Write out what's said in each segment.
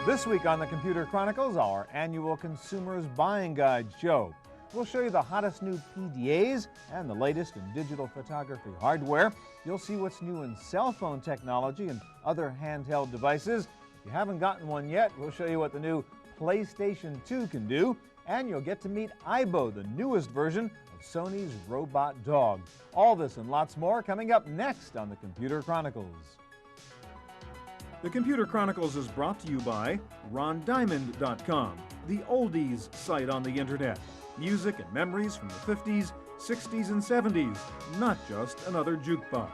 This week on the Computer Chronicles, our annual Consumers Buying Guide show. We'll show you the hottest new PDAs and the latest in digital photography hardware. You'll see what's new in cell phone technology and other handheld devices. If you haven't gotten one yet, we'll show you what the new PlayStation 2 can do. And you'll get to meet Aibo, the newest version of Sony's robot dog. All this and lots more coming up next on the Computer Chronicles. The Computer Chronicles is brought to you by RonDiamond.com, the oldies site on the internet. Music and memories from the 50s, 60s, and 70s, not just another jukebox.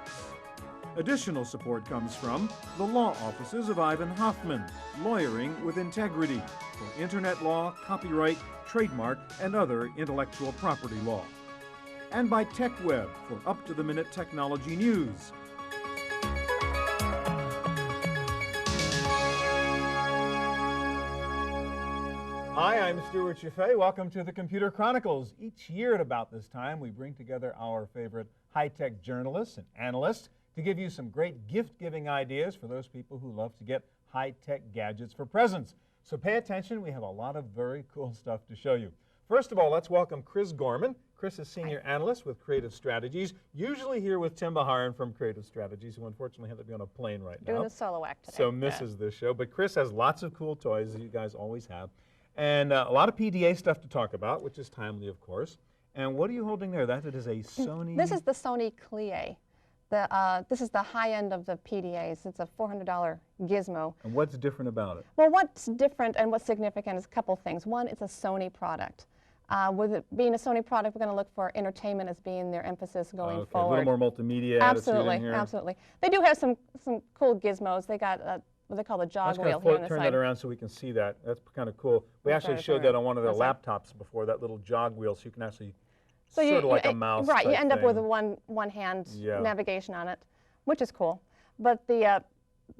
Additional support comes from the law offices of Ivan Hoffman, lawyering with integrity for internet law, copyright, trademark, and other intellectual property law. And by TechWeb for up-to-the-minute technology news. Hi, I'm Stewart Cheifet. Welcome to the Computer Chronicles. Each year at about this time, we bring together our favorite high-tech journalists and analysts to give you some great gift-giving ideas for those people who love to get high-tech gadgets for presents. So pay attention. We have a lot of very cool stuff to show you. First of all, let's welcome Chris Gorman. Chris is Senior Analyst with Creative Strategies, usually here with Tim Baharan from Creative Strategies, who unfortunately had to be on a plane right now. Doing the solo act today. So misses this show. But Chris has lots of cool toys, as you guys always have. And a lot of PDA stuff to talk about, which is timely, of course. And what are you holding there? That is a Sony... This is the Sony Clie. This is the high end of the PDAs. It's a $400 gizmo. And what's different about it? Well, what's different and what's significant is a couple things. One, it's a Sony product. With it being a Sony product, we're going to look for entertainment as being their emphasis going forward. A little more multimedia Absolutely, attitude in here. absolutely. They do have some cool gizmos. They got what they call the jog wheel here on the turn side. that around so we can see that. That's kind of cool. We actually showed that on one of their laptops before, that little jog wheel, so you can actually sort of like a mouse. Right, you end up with a one-hand navigation on it, which is cool. But the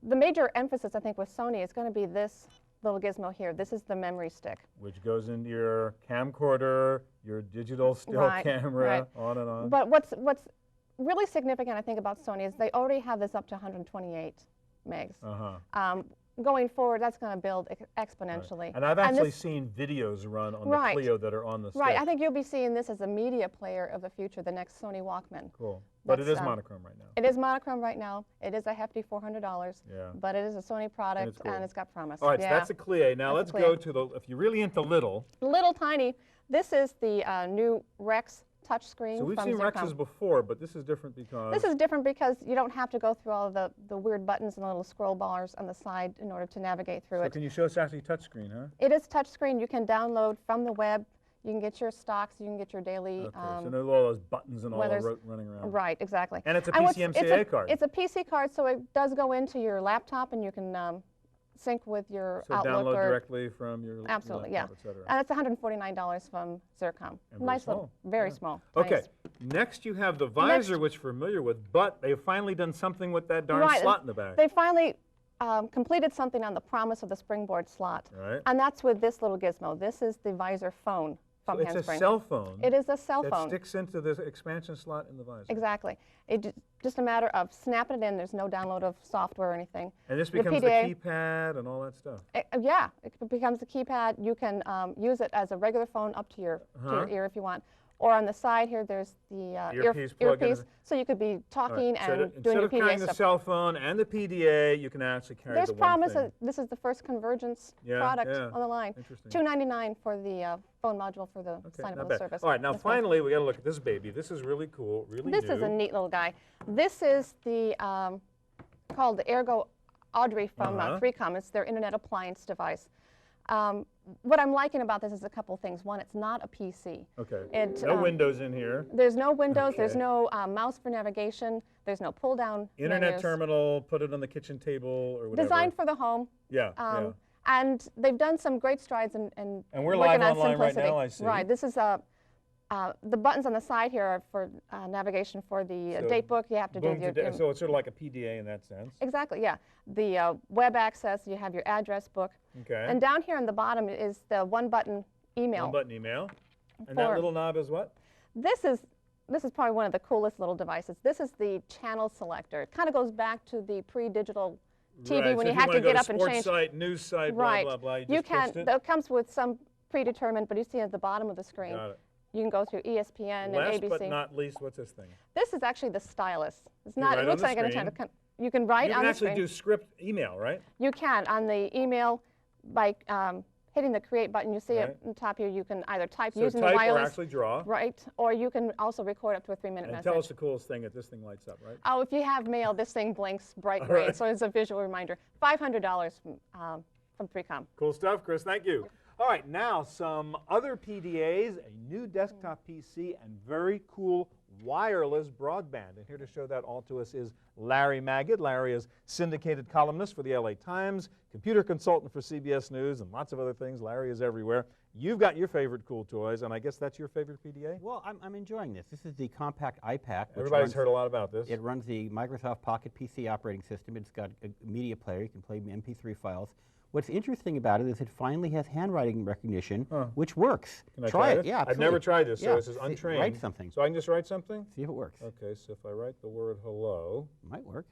major emphasis, I think, with Sony is going to be this little gizmo here. This is the memory stick. Which goes into your camcorder, your digital still camera, on and on. But what's really significant, I think, about Sony is they already have this up to 128 megs. Going forward, that's going to build exponentially. Right. And I've actually seen videos run on the Clio that are on the stick. Right, I think you'll be seeing this as a media player of the future, the next Sony Walkman. Cool. But it is monochrome right now. It is monochrome right now. It is a hefty $400. But it is a Sony product, and it's got promise. All right, so that's a Clio. Now let's go to the, if you're really into little. Little tiny. This is the new Rex touchscreen. So we've seen Rexes before, but this is different because... This is different because you don't have to go through all of the weird buttons and the little scroll bars on the side in order to navigate through it. Can you show us actually touchscreen, huh? It is touchscreen. You can download from the web. You can get your stocks. You can get your daily... so no all those buttons and all running around. Right, exactly. And it's a PCMCIA card. It's a PC card, so it does go into your laptop, and you can sync with your Outlook. Download directly from your Absolutely, laptop, et cetera. And it's $149 from Zircom. And nice little, very small. Okay, nice. Next you have the visor, which we're familiar with, but they've finally done something with that darn slot in the back. They finally completed something on the promise of the springboard slot. Right. And that's with this little gizmo. This is the visor phone. It's a cell phone. It is a cell phone. That sticks into the expansion slot in the visor. Exactly. It's just a matter of snapping it in. There's no download of software or anything. And this becomes the keypad and all that stuff. Yeah, it becomes the keypad. You can use it as a regular phone up to your ear if you want. Or on the side here, there's the earpiece, so you could be talking and doing your PDA stuff. Instead of carrying the cell phone and the PDA, you can actually carry the one thing. There's promise that this is the first convergence product on the line. Interesting. $299 for the phone module for the signable service. All right, now finally, we got to look at this baby. This is really cool, really new. This is a neat little guy. This is the called the Ergo Audrey from 3Com. It's their internet appliance device. What I'm liking about this is a couple things. One, it's not a PC. Okay. No windows in here. There's no windows. There's no mouse for navigation. There's no pull-down Internet terminal, put it on the kitchen table or whatever. Designed for the home. Yeah. And they've done some great strides in and we're live online right now, I see. Right. This is the buttons on the side here are for navigation for the date book. You have to do your... So it's sort of like a PDA in that sense. Exactly, yeah. The web access, you have your address book. Okay. And down here on the bottom is the one-button email. One-button email. And that little knob is what? This is probably one of the coolest little devices. This is the channel selector. It kind of goes back to the pre-digital TV when you have to get up and change. Sports site, news site, blah, blah, blah. You can. That comes with some predetermined, but you see at the bottom of the screen. Got it. You can go through ESPN and ABC. Last but not least, what's this thing? This is actually the stylus. It's not. It looks like an antenna. You can write on the screen. You can actually do script email, right? You can on the email by hitting the create button. You see it on top here. You can either type using the wireless. Or actually draw. Right. Or you can also record up to a 3-minute message. Tell us the coolest thing that this thing lights up, right? Oh, if you have mail, this thing blinks bright green, so it's a visual reminder. $500 from 3Com. Cool stuff, Chris. Thank you. All right, now some other PDAs, a new desktop PC, and very cool wireless broadband. And here to show that all to us is Larry Magid. Larry is syndicated columnist for the LA Times, computer consultant for CBS News, and lots of other things. Larry is everywhere. You've got your favorite cool toys, and I guess that's your favorite PDA? Well, I'm enjoying this. This is the compact iPad. Everybody's heard a lot about this. It runs the Microsoft Pocket PC operating system. It's got a media player. You can play MP3 files. What's interesting about it is it finally has handwriting recognition, which works. Can I try it? Yeah, absolutely. I've never tried this, so this is untrained. Write something. So I can just write something? See if it works. Okay, so if I write the word hello. Might work.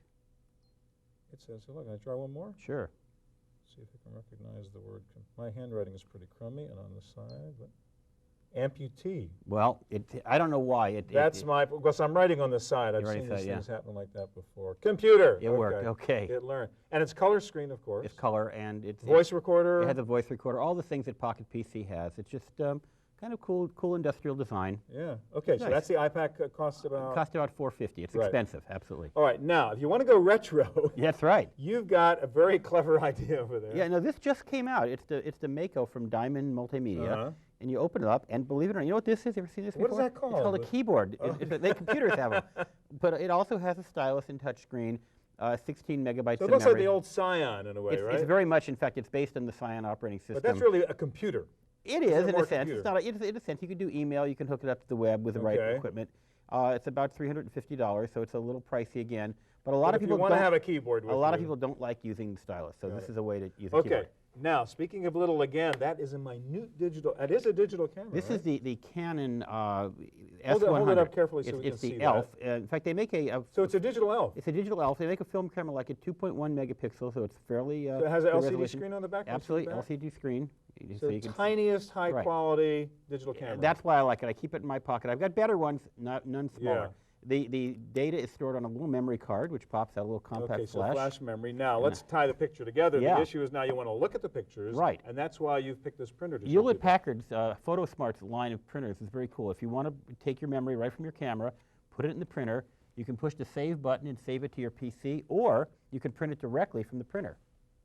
It says hello. Can I try one more? Sure. See if I can recognize the word. My handwriting is pretty crummy, and on the side, but amputee. Well, I don't know why. That's because I'm writing on the side. I've seen these things happen like that before. Computer. It worked, okay. It learned. And it's color screen, of course. It's color, and it's voice recorder. It has a voice recorder, all the things that Pocket PC has. It's just kind of cool industrial design. Yeah. Okay, so that's the iPad costs about? It costs about $450. It's expensive, absolutely. All right, now, if you want to go retro. That's right. You've got a very clever idea over there. Yeah, no, this just came out. It's the Mako from Diamond Multimedia. And you open it up, and believe it or not, you know what this is? You ever seen this before? What is that called? It's called a keyboard. Computers have them. But it also has a stylus and touchscreen, 16 megabytes so of memory. it looks like the old Scion in a way, right? It's very much, in fact, it's based on the Scion operating system. But that's really a computer. It is, in a sense. It's not in a sense. You can do email. You can hook it up to the web with the right equipment. It's about $350, so it's a little pricey again. But a lot of people want to have a keyboard with a lot of people don't like using the stylus, so this is a way to use a keyboard. Okay. Now, speaking of little again, that is a minute digital. It is a digital camera. This is the Canon S100. Hold it up carefully so we can see It's the ELF. In fact, they make so it's a digital ELF. It's a digital ELF. They make a film camera like a 2.1 megapixel, so it's fairly. So it has an LCD screen on the back. Absolutely, LCD screen. So the tiniest, high quality digital camera. That's why I like it. I keep it in my pocket. I've got better ones, none smaller. Yeah. The data is stored on a little memory card, which pops out a little compact flash. So flash memory. Now, let's tie the picture together. The issue is now you want to look at the pictures. Right. And that's why you've picked this printer. Hewlett-Packard's PhotoSmart's line of printers is very cool. If you want to take your memory right from your camera, put it in the printer, you can push the Save button and save it to your PC, or you can print it directly from the printer.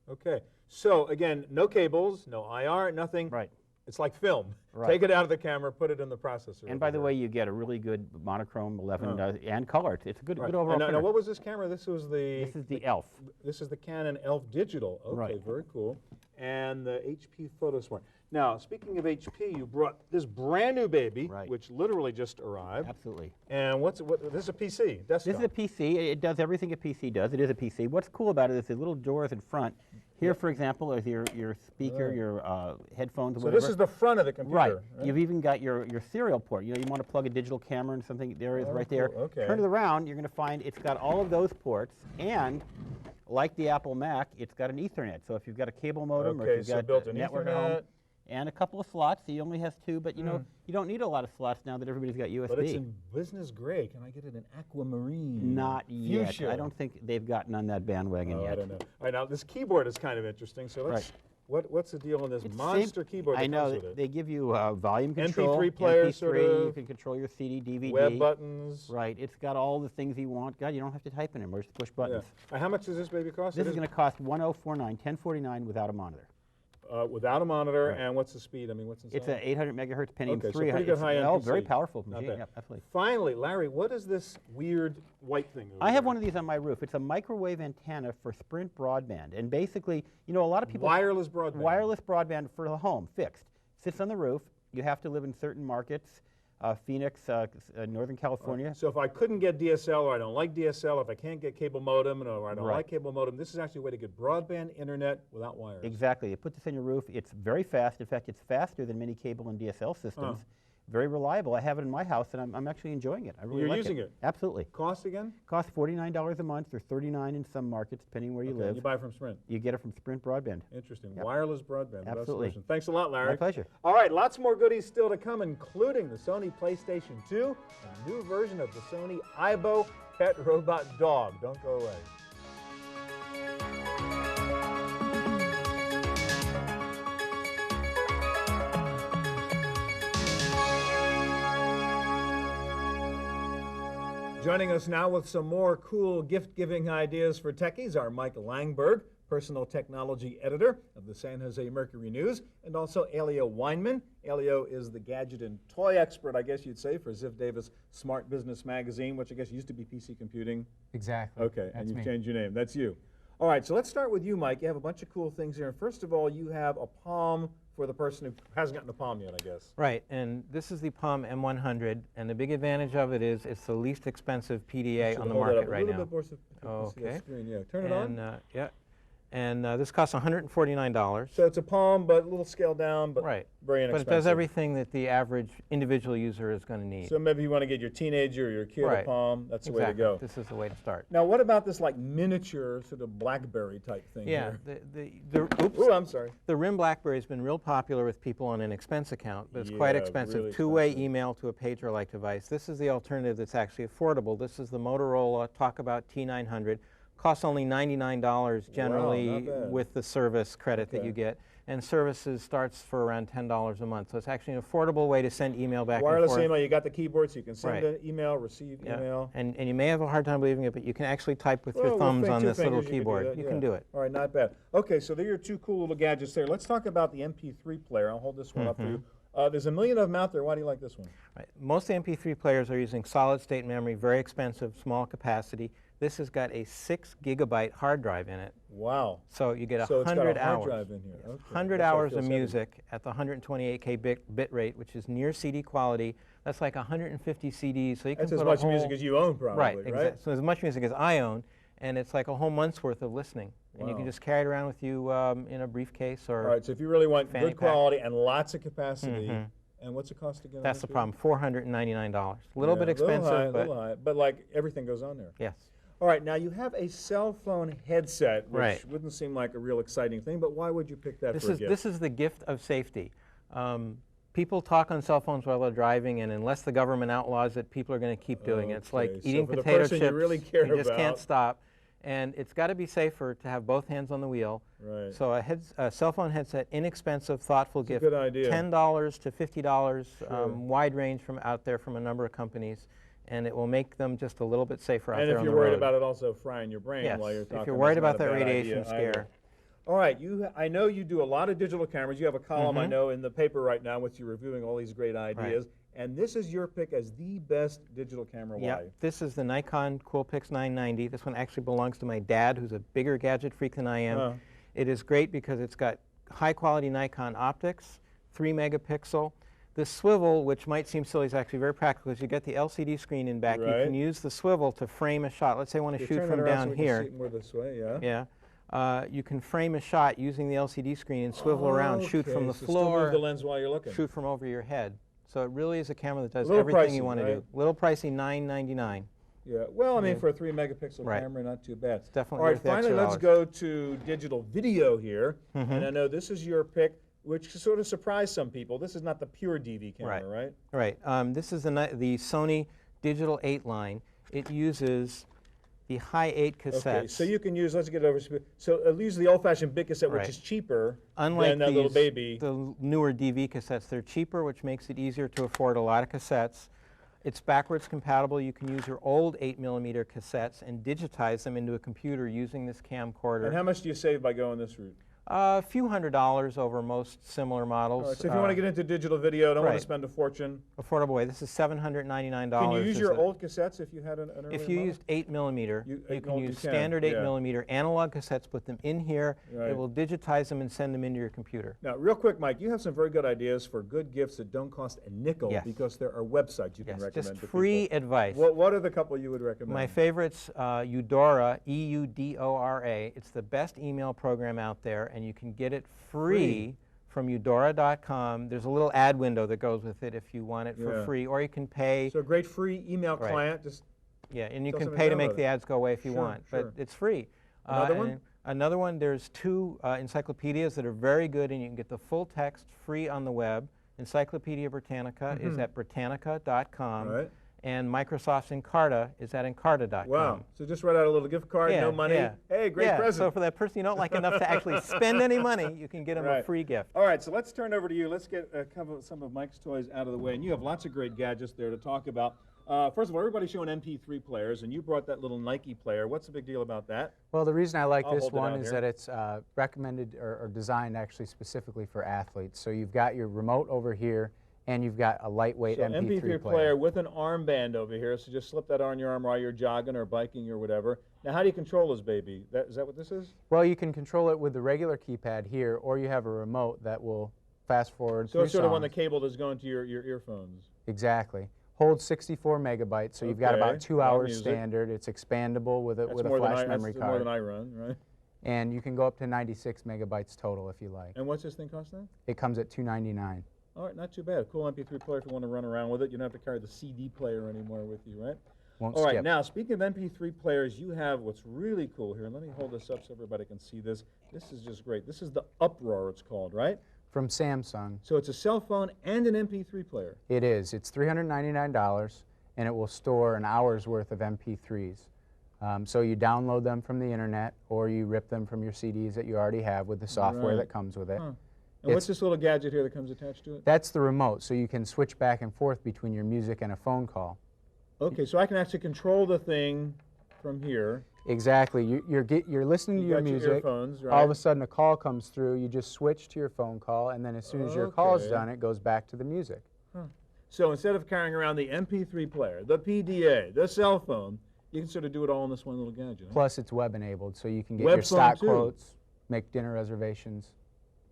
Okay. So, again, no cables, no IR, nothing. Right. It's like film. Right. Take it out of the camera, put it in the processor. And by the way, you get a really good monochrome 11 and color. It's a good overall printer. Now, what was this camera? This is the ELF. This is the Canon ELF Digital. Okay, very cool. And the HP PhotoSmart. Now, speaking of HP, you brought this brand new baby, which literally just arrived. Absolutely. And this is a PC, desktop. This is a PC. It does everything a PC does. It is a PC. What's cool about it is the little doors in front. Here, for example, is your speaker, your headphones, whatever. So this is the front of the computer. Right. You've even got your serial port. You know, you want to plug a digital camera and something. There it is right there. Okay. Turn it around. You're going to find it's got all of those ports, and like the Apple Mac, it's got an Ethernet. So if you've got a cable modem or if you've got a network at home, and a couple of slots. He only has 2, but you know you don't need a lot of slots now that everybody's got USB. But it's in business gray. Can I get it in aquamarine? Not yet. Fuchsia. I don't think they've gotten on that bandwagon yet. I don't know. All right, now this keyboard is kind of interesting. So let's. What's the deal on this monster keyboard? I know they give you volume control, MP3 player, MP3. sort of. You can control your CD, DVD. Web buttons. Right. It's got all the things you want. God, you don't have to type anymore. Just push buttons. Yeah. How much does this baby cost? This is going to cost $1049 without a monitor. Without a monitor, and what's the speed? I mean, what's inside? It's an 800 megahertz Pentium 300. So pretty good high-end PC. Very powerful machine. Yeah, absolutely. Finally, Larry, what is this weird white thing over I have one of these on my roof. It's a microwave antenna for Sprint broadband, and basically, you know, a lot of people wireless broadband. Wireless broadband for the home, fixed. Sits on the roof. You have to live in certain markets. Phoenix, Northern California. So if I couldn't get DSL, or I don't like DSL, if I can't get cable modem, or I don't like cable modem, this is actually a way to get broadband internet without wires. Exactly. You put this on your roof. It's very fast. In fact, it's faster than many cable and DSL systems. very reliable. I have it in my house, and I'm actually enjoying it. I really like it. You're using it? Absolutely. Cost again? Costs $49 a month or $39 in some markets, depending where you live. You buy it from Sprint? You get it from Sprint Broadband. Interesting. Yep. Wireless broadband. Absolutely. Thanks a lot, Larry. My pleasure. All right, lots more goodies still to come, including the Sony PlayStation 2 and a new version of the Sony Aibo pet robot dog. Don't go away. Joining us now with some more cool gift-giving ideas for techies are Mike Langberg, personal technology editor of the San Jose Mercury News, and also Aileo Weinmann. Aileo is the gadget and toy expert, I guess you'd say, for Ziff Davis Smart Business Magazine, which I guess used to be PC Computing. Exactly. Okay, and you've changed your name. That's you. All right, so let's start with you, Mike. You have a bunch of cool things here. And first of all, you have a Palm for the person who hasn't gotten a Palm yet, I guess. Right, and this is the Palm M100, and the big advantage of it is it's the least expensive PDA on the market right now. A little bit more so people see that screen. Yeah, turn it on. Yeah, and this costs $149. So it's a Palm, but a little scaled down, but very inexpensive. But it does everything that the average individual user is going to need. So maybe you want to get your teenager or your kid a Palm. That's the way to go. This is the way to start. Now, what about this like miniature sort of BlackBerry type thing? Yeah. Here? Ooh, I'm sorry. The RIM BlackBerry has been real popular with people on an expense account, but it's quite expensive. Really two-way email to a pager-like device. This is the alternative that's actually affordable. This is the Motorola Talkabout T900. Costs only $99 generally with the service credit that you get. And services starts for around $10 a month. So it's actually an affordable way to send email back and forth. Wireless email, you got the keyboard so you can send an email, receive email. And you may have a hard time believing it, but you can actually type with your thumbs on this little keyboard. You can do it. All right, not bad. Okay, so there are two cool little gadgets there. Let's talk about the MP3 player. I'll hold this one up for you. There's a million of them out there. Why do you like this one? Right. Most MP3 players are using solid-state memory, very expensive, small capacity. This has got a 6 gigabyte hard drive in it. Wow. So you get 100 so it's got a hard hours. Drive in here. Okay. 100 hours of music at the 128K bit rate, which is near CD quality. That's like 150 CDs. So you can That's as much music as you own, probably, right? Exactly. So as much music as I own, and it's like a whole month's worth of listening. And you can just carry it around with you in a briefcase or All right, so if you really want good quality and lots of capacity, And what's it cost again? That's the problem, $499. A little bit expensive, a little high, but like everything goes on there. Yes. All right, now you have a cell phone headset, which Right. wouldn't seem like a real exciting thing, but why would you pick that for a gift? This is the gift of safety. People talk on cell phones while they're driving, and unless the government outlaws it, people are going to keep doing it. It's like eating for the potato person chips. you really care just about. can't stop. And it's got to be safer to have both hands on the wheel. Right. So a cell phone headset, inexpensive, thoughtful gift. Good idea. $10 to $50, wide range from out there from a number of companies. And it will make them just a little bit safer out there on the road. And if you're worried about it also frying your brain while you're talking, if you're worried about that radiation scare. All right, I know you do a lot of digital cameras. You have a column, I know, in the paper right now, which you're reviewing all these great ideas. And this is your pick as the best digital camera. Why? Yeah, this is the Nikon Coolpix 990. This one actually belongs to my dad, who's a bigger gadget freak than I am. It is great because it's got high-quality Nikon optics, 3 megapixel. The swivel, which might seem silly, is actually very practical because you get the LCD screen in back. You can use the swivel to frame a shot. Let's say I want to shoot from down here. More this way, you can frame a shot using the LCD screen and swivel around, shoot from the floor, still move the lens while you're looking. Shoot from over your head. So it really is a camera that does everything you want to do. Little pricey, $9.99. Yeah, well, I mean, for a 3 megapixel camera, not too bad. It's definitely all right, worth the finally, extra let's go to digital video here. And I know this is your pick, which sort of surprised some people. This is not the pure DV camera, right? Right. This is the Sony Digital 8 line. It uses the high 8 cassettes. Okay, so you can use, let's get over, so it uses the old-fashioned big cassette, which is cheaper than that little baby. The newer DV cassettes. They're cheaper, which makes it easier to afford a lot of cassettes. It's backwards compatible. You can use your old 8mm cassettes and digitize them into a computer using this camcorder. And how much do you save by going this route? A few $100s over most similar models. All right, so if you want to get into digital video, don't want to spend a fortune. Affordable way. This is $799. Can you use your old cassettes if you had an earlier If you model? used 8mm, you can use standard 8mm analog cassettes, put them in here. It will digitize them and send them into your computer. Now, real quick, Mike, you have some very good ideas for good gifts that don't cost a nickel because there are websites you can recommend just free advice. What are the couple you would recommend? My favorites, Eudora, E-U-D-O-R-A. It's the best email program out there, and you can get it free from Eudora.com. There's a little ad window that goes with it if you want it for free, or you can pay. So a great free email client. Just and you can pay to make the ads go away if you want, but it's free. Another one? Another one, there's 2 encyclopedias that are very good, and you can get the full text free on the web. Encyclopedia Britannica is at Britannica.com. And Microsoft's Encarta is at Encarta.com. Wow. So just write out a little gift card, no money. Hey, great present. So for that person you don't like enough to actually spend any money, you can get them a free gift. All right, so let's turn over to you. Let's get some of Mike's toys out of the way. And you have lots of great gadgets there to talk about. First of all, everybody's showing MP3 players, and you brought that little Nike player. What's the big deal about that? Well, the reason I like this one is that it's recommended or designed actually specifically for athletes. So you've got your remote over here, and you've got a lightweight MP3 player with an armband over here, so just slip that on your arm while you're jogging or biking or whatever. Now, how do you control this baby? Is that what this is? Well, you can control it with the regular keypad here, or you have a remote that will fast forward through it's sort of on the cable that's going to your earphones. Exactly. Holds 64 megabytes, so you've got about 2 hours standard. It's expandable with a flash memory card. That's more than I run, right? And you can go up to 96 megabytes total if you like. And what's this thing cost then? It comes at $299. All right, not too bad. Cool MP3 player if you want to run around with it. You don't have to carry the CD player anymore with you, right? Won't All right, skip. now speaking of MP3 players, you have what's really cool here. Let me hold this up so everybody can see this. This is just great. This is the Uproar, it's called, right? From Samsung. So it's a cell phone and an MP3 player. It is. It's $399, and it will store an hour's worth of MP3s. So you download them from the internet, or you rip them from your CDs that you already have with the software that comes with it. And what's this little gadget here that comes attached to it? That's the remote, so you can switch back and forth between your music and a phone call. Okay, so I can actually control the thing from here. Exactly. You're listening to your music. Your earphones, right? All of a sudden a call comes through, you just switch to your phone call, and then as soon as your call's done, it goes back to the music. So instead of carrying around the MP3 player, the PDA, the cell phone, you can sort of do it all in this one little gadget. Plus it's web enabled, so you can get your stock quotes, make dinner reservations.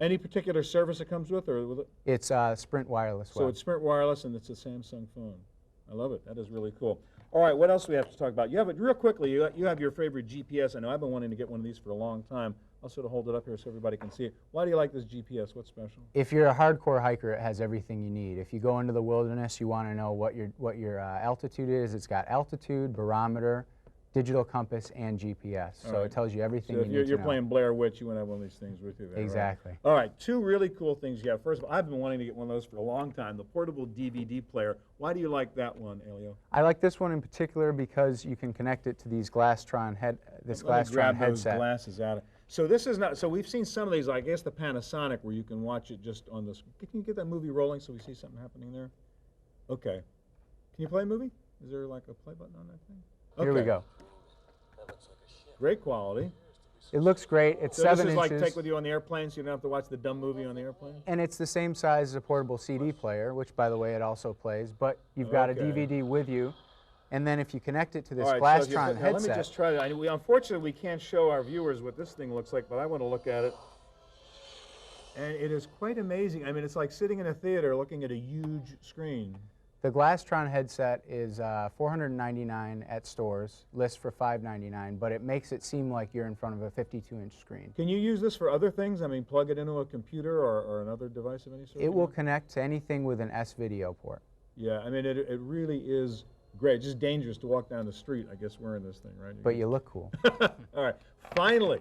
Any particular service it comes with, or with it? It's Sprint Wireless Web. So it's Sprint Wireless, and it's a Samsung phone. I love it. That is really cool. All right, what else do we have to talk about? You have it real quickly. You have your favorite GPS. I know I've been wanting to get one of these for a long time. I'll sort of hold it up here so everybody can see it. Why do you like this GPS? What's special? If you're a hardcore hiker, it has everything you need. If you go into the wilderness, you want to know what your altitude is. It's got altitude, barometer, digital compass, and GPS. So it tells you everything you need to know. If you're playing Blair Witch, you want to have one of these things with you there, exactly. Right? All right, 2 really cool things you have. First of all, I've been wanting to get one of those for a long time, the portable DVD player. Why do you like that one, Aileo? I like this one in particular because you can connect it to these Glastron headset. Those glasses out. So this is not, so we've seen some of these, I guess the Panasonic, where you can watch it just on this. Can you get that movie rolling so we see something happening there? Okay. Can you play a movie? Is there like a play button on that thing? Okay. Here we go. Great quality. It looks great. It's so 7 inches. This is like take with you on the airplane, so you don't have to watch the dumb movie on the airplane? And it's the same size as a portable CD player, which, by the way, it also plays. But you've got a DVD with you. And then if you connect it to this Glastron headset... Let me just try that. Unfortunately, we can't show our viewers what this thing looks like, but I want to look at it. And it is quite amazing. I mean, it's like sitting in a theater looking at a huge screen. The Glastron headset is $499 at stores, lists for $599, but it makes it seem like you're in front of a 52-inch screen. Can you use this for other things? I mean, plug it into a computer or another device of any sort? It will connect to anything with an S-video port. Yeah, I mean, it really is great. Just dangerous to walk down the street, I guess, wearing this thing, right? But you look cool. All right. Finally,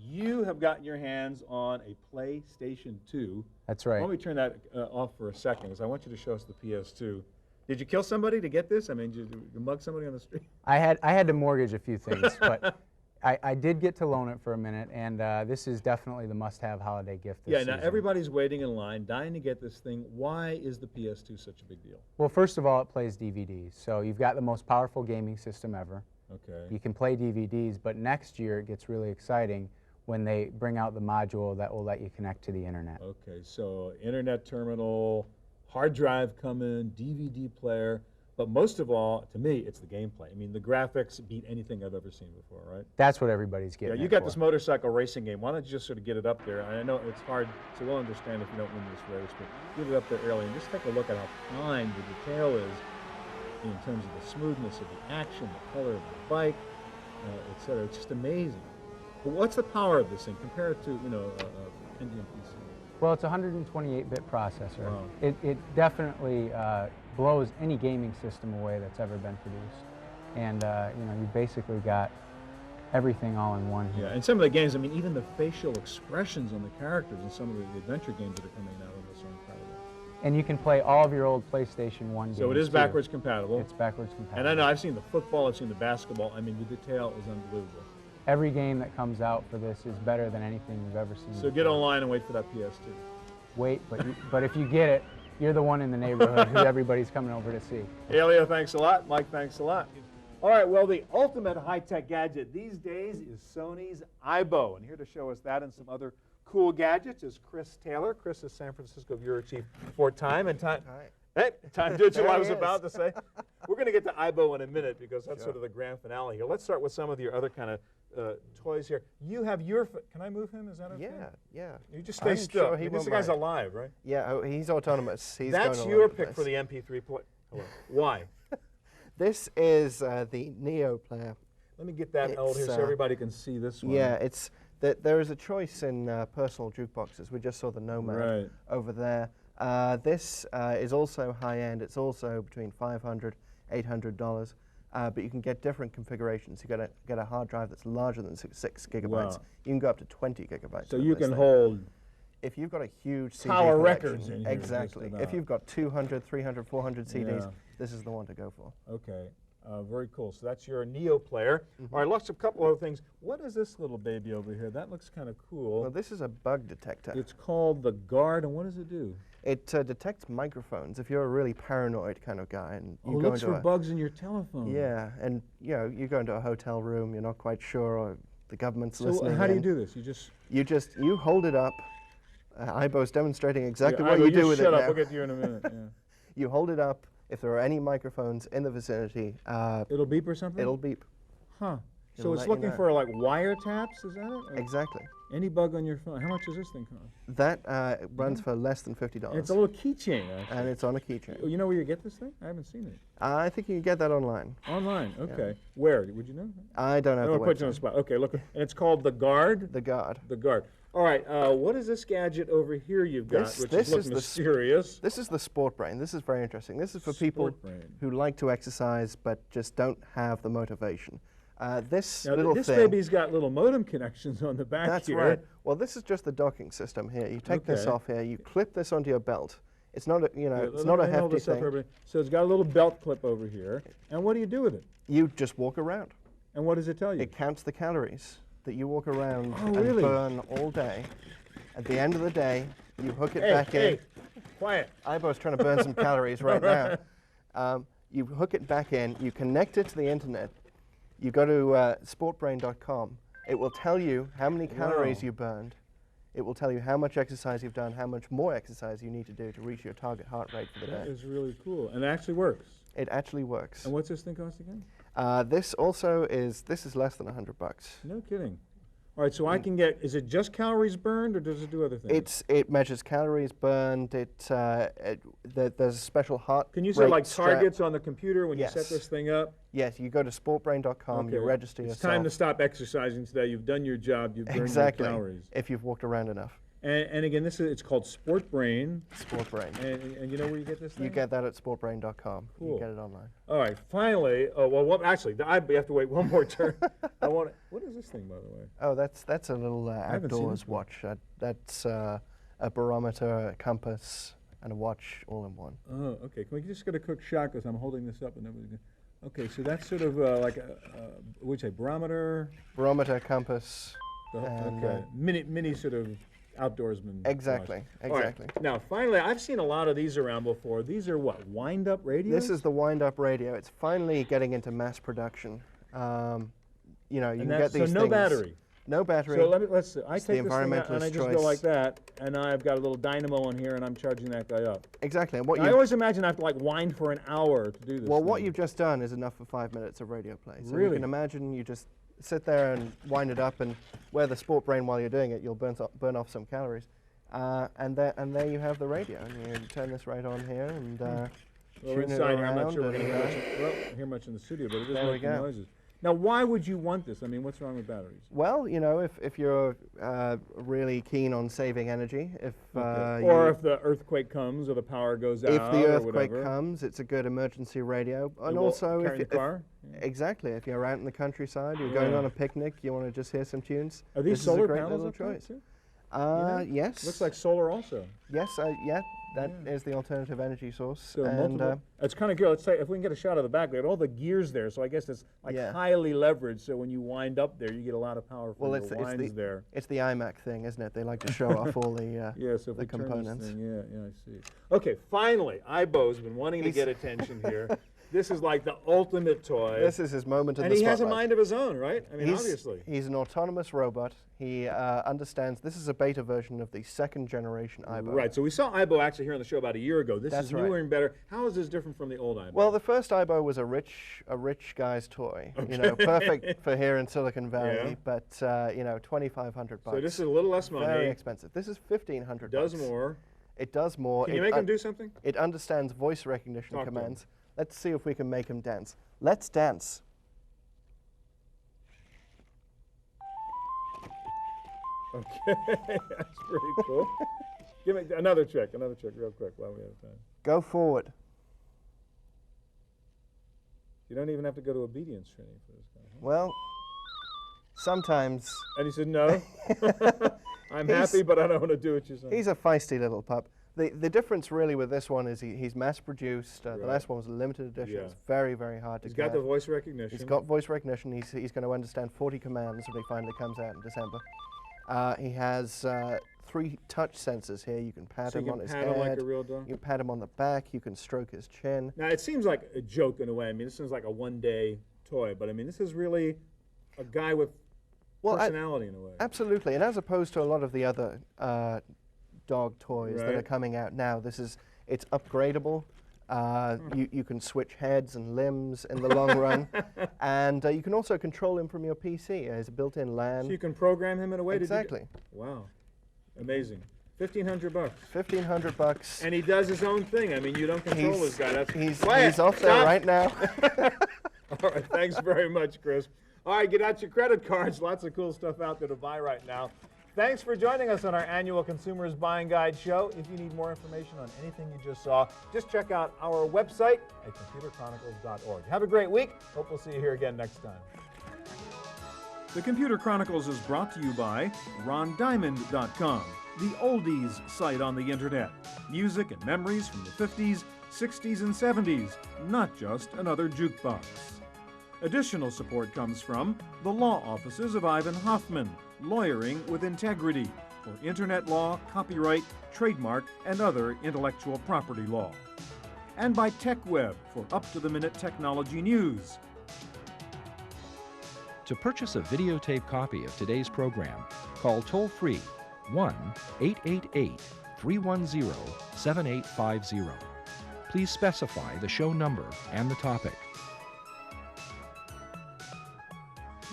you have gotten your hands on a PlayStation 2. That's right. Let me turn that off for a second, because I want you to show us the PS2. Did you kill somebody to get this? I mean, did you mug somebody on the street? I had to mortgage a few things, but I did get to loan it for a minute, and this is definitely the must-have holiday gift this season. Now everybody's waiting in line, dying to get this thing. Why is the PS2 such a big deal? Well, first of all, it plays DVDs, so you've got the most powerful gaming system ever. Okay. You can play DVDs, but next year it gets really exciting when they bring out the module that will let you connect to the internet. Okay, so internet terminal, hard drive coming, DVD player, but most of all, to me, it's the gameplay. I mean, the graphics beat anything I've ever seen before, right? That's what everybody's getting. Yeah, you got this motorcycle racing game. Why don't you just sort of get it up there? I know it's hard, so we'll understand if you don't win this race, but get it up there early and just take a look at how fine the detail is in terms of the smoothness of the action, the color of the bike, etc. It's just amazing. But what's the power of this thing compared to, Pentium PC? Well, it's a 128-bit processor. Wow. It definitely blows any gaming system away that's ever been produced. And you know, you basically got everything all in one here. Yeah, and some of the games, I mean, even the facial expressions on the characters in some of the adventure games that are coming out of this are incredible. And you can play all of your old PlayStation 1 games. So it is backwards compatible. It's backwards compatible. And I know I've seen the football, I've seen the basketball. I mean, the detail is unbelievable. Every game that comes out for this is better than anything you've ever seen. So get online and wait for that PS2. Wait, but if you get it, you're the one in the neighborhood who everybody's coming over to see. Aileo, thanks a lot. Mike, thanks a lot. All right, well, the ultimate high-tech gadget these days is Sony's Aibo. And here to show us that and some other cool gadgets is Chris Taylor. Chris is San Francisco Bureau Chief for Time and Time. Hey, Time Digital, I was about to say. We're going to get to Aibo in a minute because that's sort of the grand finale here. Let's start with some of your other kind of toys here. You have your, can I move him? Is that okay? Yeah. You just stay still. Sure he this guy's alive, right? Yeah, he's autonomous. He's that's going your pick for the MP3 player. Why? This is the Neo player. Let me get that out here so everybody can see this one. Yeah, it's there is a choice in personal jukeboxes. We just saw the Nomad over there. This is also high-end. It's also between $500, $800, but you can get different configurations. You get a hard drive that's larger than 6 gigabytes. Wow. You can go up to 20 gigabytes. So you can hold. If you've got a huge CD Tower collection, records in here. exactly. If you've got 200, 300, 400 CDs, this is the one to go for. Okay. Very cool. So that's your Neo player. All right, let's a couple other things. What is this little baby over here? That looks kind of cool. Well, this is a bug detector. It's called the Guard, and what does it do? It detects microphones. If you're a really paranoid kind of guy, and you it go looks into for bugs in your telephone. Yeah, and you know, you go into a hotel room, you're not quite sure, or the government's listening. So how do you do this? You hold it up. Aibo's demonstrating exactly what you do with it now. Shut up. We'll get to you in a minute. Yeah. You hold it up. If there are any microphones in the vicinity, it'll beep or something? It'll beep. Huh. So it's looking for like wiretaps, is that it? Or exactly. Any bug on your phone. How much does this thing cost? That runs for less than $50. And it's a little keychain, actually. And it's on a keychain. You know where you get this thing? I haven't seen it. I think you can get that online. Online, okay. Yeah. Where? Would you know? I don't have the website. I'll put you on the spot. Okay, look. And it's called the Guard? The Guard. The Guard. All right, what is this gadget over here you've got, which looks mysterious? This is the Sport Brain. This is very interesting. This is for people who like to exercise but just don't have the motivation. This baby's got little modem connections on the back That's here. Right. Well, this is just the docking system here. You take this off here. You clip this onto your belt. It's not a, it's not a hefty thing. So it's got a little belt clip over here. And what do you do with it? You just walk around. And what does it tell you? It counts the calories that you walk around and burn all day. At the end of the day, you hook it back in. Quiet. Aibo's trying to burn some calories right now. You hook it back in, you connect it to the internet, you go to sportbrain.com. It will tell you how many calories you burned. It will tell you how much exercise you've done, how much more exercise you need to do to reach your target heart rate for the day. That is really cool. And it actually works. It actually works. And what's this thing cost again? This is less than $100. No kidding. All right, so I can get, is it just calories burned or does it do other things? It measures calories burned. There's a special heart Can you set like targets on the computer when you set this thing up? Yes, you go to sportbrain.com, you register yourself. It's time to stop exercising today. You've done your job, you've burned your calories. If you've walked around enough. And again, it's called Sport Brain. Sport Brain. And you know where you get this thing? You get that at sportbrain.com. Cool. You get it online. All right, finally, actually, I have to wait one more turn. What is this thing, by the way? Oh, that's a little outdoors watch. That's a barometer, a compass, and a watch all in one. Oh, okay. Can we just get a quick shot because I'm holding this up and everything? Okay, so that's sort of like what'd you say, barometer? Barometer, compass. Okay, mini sort of outdoorsman. Exactly, exactly. Right. Now, finally, I've seen a lot of these around before. These are what, wind-up radios? This is the wind-up radio. It's finally getting into mass production. You know, you can get these things. So no battery? No battery. So let's see. I take this thing out and I just go like that, and I've got a little dynamo in here, and I'm charging that guy up. Exactly. And I always imagine I have to like wind for an hour to do this. Well, what you've just done is enough for 5 minutes of radio play. So really? You can imagine you just sit there and wind it up and wear the Sport Brain while you're doing it. You'll burn off some calories. And there you have the radio. And you turn this right on here and well, we're inside here. I'm not sure we're going to hear much in the studio, but it is making noises. Now, why would you want this? I mean, what's wrong with batteries? Well, you know, if you're really keen on saving energy, if or if the earthquake comes or the power goes out, if the or earthquake whatever. comes, it's a good emergency radio. And also, carry the car. Exactly, if you're out in the countryside, you're going on a picnic, you want to just hear some tunes. Are these this solar is a great panels little up there choice. too? Yes. Looks like solar also. Yes, yeah, that is the alternative energy source. So multiple. It's kind of good. Let's say if we can get a shot of the back, they have all the gears there, so I guess it's like highly leveraged. So when you wind up there, you get a lot of power from the winds there. It's the iMac thing, isn't it? They like to show off all the so the components. Yeah, I see. Okay, finally, Aibo's been wanting to get attention here. This is like the ultimate toy. This is his moment in the spotlight. And he has a mind of his own, right? I mean, obviously. He's an autonomous robot. He understands. This is a beta version of the second generation Aibo. Right. So we saw Aibo actually here on the show about a year ago. This is newer and better. How is this different from the old Aibo? Well, the first Aibo was a rich guy's toy. Okay. You know, perfect for here in Silicon Valley. But you know, $2,500. So this is a little less money. Very expensive. This is $1,500. It does more. It does more. Can you make him do something? It understands voice recognition commands. Let's see if we can make him dance. Let's dance. Okay, that's pretty cool. Give me another trick real quick while we have time. Go forward. You don't even have to go to obedience training for this guy. Huh? Well, sometimes. And he said, no. I'm happy, but I don't want to do what you're saying. He's a feisty little pup. The difference really with this one is he's mass-produced. The last one was a limited edition. It's very, very hard to get. He's got the voice recognition. He's got voice recognition. He's going to understand 40 commands when he finally comes out in December. He has 3 touch sensors here. You can pat him on his head. Him like a real dog? You can pat him on the back. You can stroke his chin. Now, it seems like a joke in a way. I mean, this seems like a one-day toy, but I mean, this is really a guy with personality in a way. Absolutely, and as opposed to a lot of the other dog toys that are coming out now, it's upgradable. You can switch heads and limbs in the long run, and you can also control him from your PC. There's a built-in LAN. So you can program him in a way. Exactly. Wow, amazing. $1,500. $1,500. And he does his own thing. I mean, you don't control this guy. He's off there right now. All right, thanks very much, Chris. All right, get out your credit cards. Lots of cool stuff out there to buy right now. Thanks for joining us on our annual Consumers Buying Guide show. If you need more information on anything you just saw, just check out our website at computerchronicles.org. Have a great week. Hope we'll see you here again next time. The Computer Chronicles is brought to you by RonDiamond.com, the oldies site on the internet. Music and memories from the 50s, 60s, and 70s, not just another jukebox. Additional support comes from the law offices of Ivan Hoffman, Lawyering with Integrity, for internet law, copyright, trademark, and other intellectual property law. And by TechWeb for up-to-the-minute technology news. To purchase a videotape copy of today's program, call toll-free 1-888-310-7850. Please specify the show number and the topic.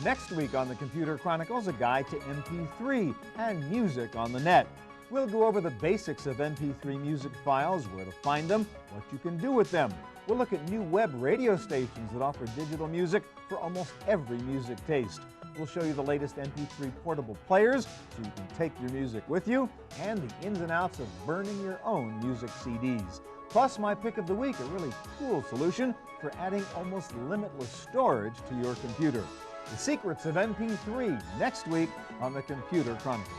Next week on the Computer Chronicles, a guide to MP3 and music on the net. We'll go over the basics of MP3 music files, where to find them, what you can do with them. We'll look at new web radio stations that offer digital music for almost every music taste. We'll show you the latest MP3 portable players so you can take your music with you, and the ins and outs of burning your own music CDs. Plus, my pick of the week, a really cool solution for adding almost limitless storage to your computer. The secrets of MP3 next week on the Computer Chronicles.